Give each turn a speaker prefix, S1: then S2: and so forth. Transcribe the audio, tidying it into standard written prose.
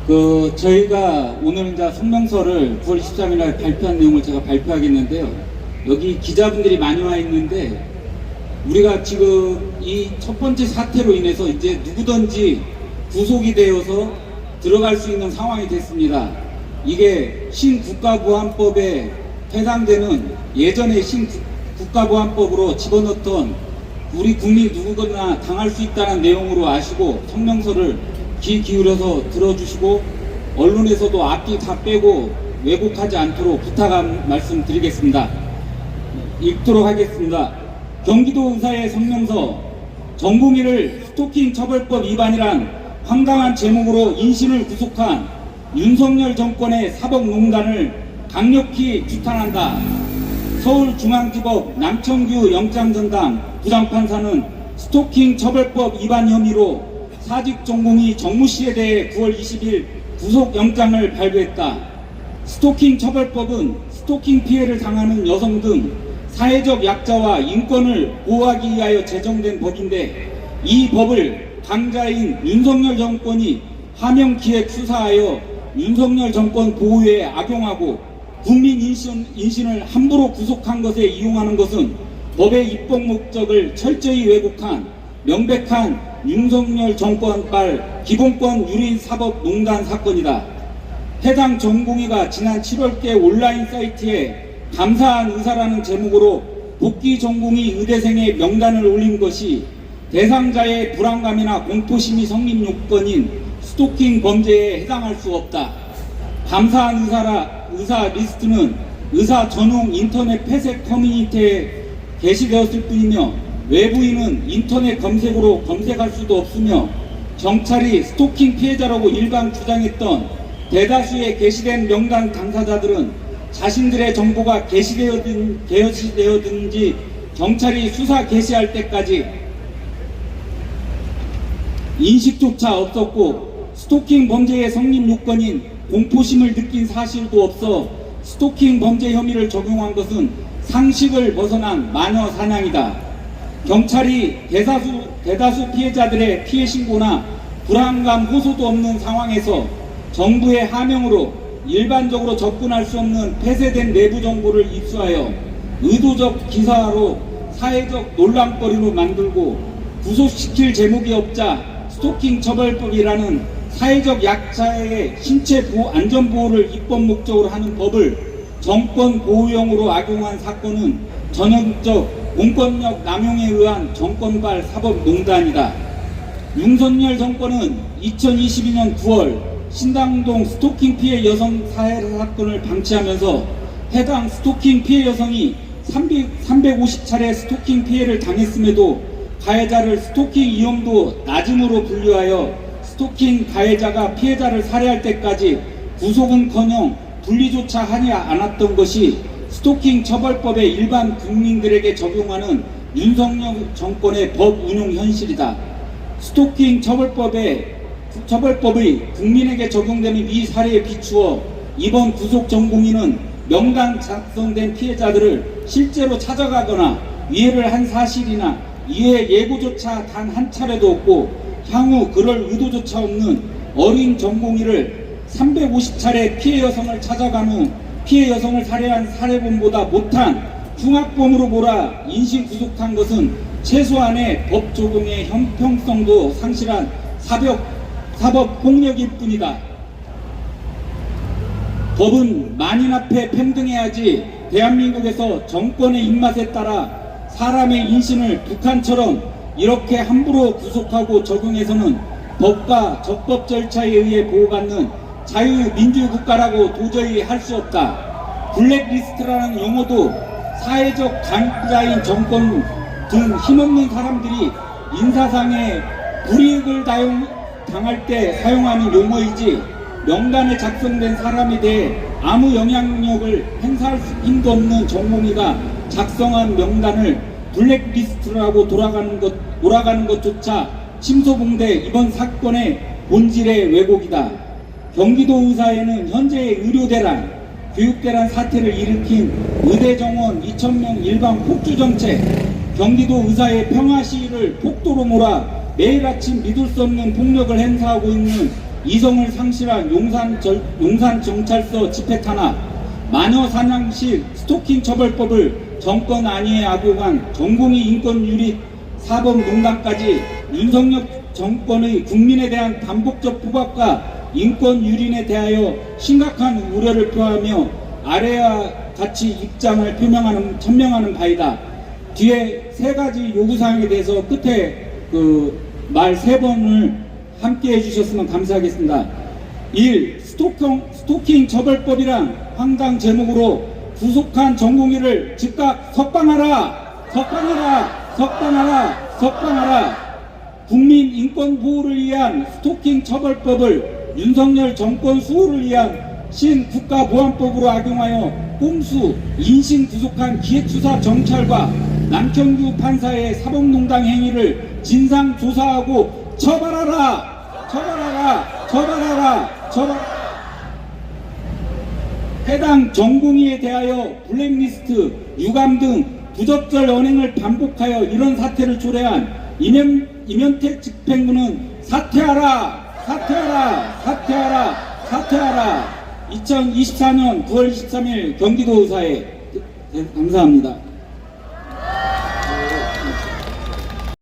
S1: 저희가 오늘 이제 성명서를 9월 23일 날 발표한 내용을 제가 발표하겠는데요. 여기 기자분들이 많이 와 있는데, 우리가 지금 이 첫 번째 사태로 인해서 이제 누구든지 구속이 되어서 들어갈 수 있는 상황이 됐습니다. 이게 신국가보안법에 해당되는 예전의 신국가보안법으로 집어넣던 우리 국민 누구나 당할 수 있다는 내용으로 아시고 성명서를 귀 기울여서 들어주시고 언론에서도 앞뒤 다 빼고 왜곡하지 않도록 부탁한 말씀 드리겠습니다. 읽도록 하겠습니다. 경기도 의사의 성명서. 정봉희를 스토킹 처벌법 위반이란 황당한 제목으로 인신을 구속한 윤석열 정권의 사법농단을 강력히 규탄한다. 서울중앙지법 남청규 영장전담 부장판사는 스토킹 처벌법 위반 혐의로 사직 정봉희 정무씨에 대해 9월 20일 구속영장을 발부했다. 스토킹 처벌법은 스토킹 피해를 당하는 여성 등 사회적 약자와 인권을 보호하기 위하여 제정된 법인데, 이 법을 당자인 윤석열 정권이 하명기획 수사하여 윤석열 정권 보호에 악용하고 국민 인신을 함부로 구속한 것에 이용하는 것은 법의 입법 목적을 철저히 왜곡한 명백한 윤석열 정권발 기본권 유린 사법농단 사건이다. 해당 정봉희가 지난 7월께 온라인 사이트에 감사한 의사라는 제목으로 복귀 전공의 의대생의 명단을 올린 것이 대상자의 불안감이나 공포심이 성립 요건인 스토킹 범죄에 해당할 수 없다. 감사한 의사 리스트는 의사 전용 인터넷 폐쇄 커뮤니티에 게시되었을 뿐이며 외부인은 인터넷 검색으로 검색할 수도 없으며, 경찰이 스토킹 피해자라고 일반 주장했던 대다수의 게시된 명단 당사자들은 자신들의 정보가 게시되었든지 경찰이 수사 개시할 때까지 인식조차 없었고, 스토킹 범죄의 성립 요건인 공포심을 느낀 사실도 없어 스토킹 범죄 혐의를 적용한 것은 상식을 벗어난 마녀 사냥이다. 경찰이 대다수 피해자들의 피해 신고나 불안감 호소도 없는 상황에서 정부의 하명으로 일반적으로 접근할 수 없는 폐쇄된 내부 정보를 입수하여 의도적 기사로 사회적 논란거리로 만들고 구속시킬 제목이 없자 스토킹 처벌법이라는 사회적 약자의 신체 안전보호를 입법 목적으로 하는 법을 정권 보호용으로 악용한 사건은 전형적 공권력 남용에 의한 정권발 사법농단이다. 윤석열 정권은 2022년 9월 신당동 스토킹 피해 여성 살해 사건을 방치하면서 해당 스토킹 피해 여성이 350차례 스토킹 피해를 당했음에도 가해자를 스토킹 위험도 낮음으로 분류하여 스토킹 가해자가 피해자를 살해할 때까지 구속은커녕 분리조차 하지 않았던 것이 스토킹 처벌법의 일반 국민들에게 적용하는 윤석열 정권의 법 운용 현실이다. 스토킹 처벌법의 국민에게 적용되는 이 사례에 비추어 이번 구속 전공인은 명단 작성된 피해자들을 실제로 찾아가거나 위해를 한 사실이나 이에 예고조차 단 한 차례도 없고 향후 그럴 의도조차 없는 어린 전공인을 350차례 피해 여성을 찾아간 후 피해 여성을 살해한 살해범보다 못한 흉악범으로 몰아 인신 구속한 것은 최소한의 법 적용의 형평성도 상실한 사법 폭력일 뿐이다. 법은 만인 앞에 평등해야지 대한민국에서 정권의 입맛에 따라 사람의 인신을 북한처럼 이렇게 함부로 구속하고 적용해서는 법과 적법 절차에 의해 보호받는 자유민주국가라고 도저히 할 수 없다. 블랙리스트라는 용어도 사회적 강자인 정권 등 힘없는 사람들이 인사상의 불이익을 당할 때 사용하는 용어이지, 명단에 작성된 사람에 대해 아무 영향력을 행사할 힘도 없는 정봉희가 작성한 명단을 블랙리스트라고 돌아가는 것조차 침소봉대 이번 사건의 본질의 왜곡이다. 경기도 의사에는 현재의 의료대란, 교육대란 사태를 일으킨 의대정원 2,000명 일반 폭주정책, 경기도 의사의 평화시위를 폭도로 몰아 매일 아침 믿을 수 없는 폭력을 행사하고 있는 이성을 상실한 용산 경찰서 집회 탄압, 마녀 사냥식 스토킹 처벌법을 정권 안위에 악용한 전공의 인권유리 사법농단까지 윤석열 정권의 국민에 대한 반복적 포박과 인권유린에 대하여 심각한 우려를 표하며 아래와 같이 입장을 천명하는 바이다. 뒤에 세 가지 요구사항에 대해서 끝에 말 세 번을 함께 해주셨으면 감사하겠습니다. 1. 스토킹 처벌법이란 황당 제목으로 구속한 전공의를 즉각 석방하라! 석방하라! 석방하라! 석방하라! 국민 인권 보호를 위한 스토킹 처벌법을 윤석열 정권 수호를 위한 신국가보안법으로 악용하여 꼼수, 인신 구속한 기획수사 경찰과 남경규 판사의 사법농단 행위를 진상조사하고 처벌하라! 처벌하라! 처벌하라! 해당 전공의에 대하여 블랙리스트, 유감 등 부적절 언행을 반복하여 이런 사태를 초래한 이면택 집행부는 사퇴하라! 사퇴하라! 사퇴하라! 사퇴하라! 2024년 9월 23일 경기도의사에 감사합니다.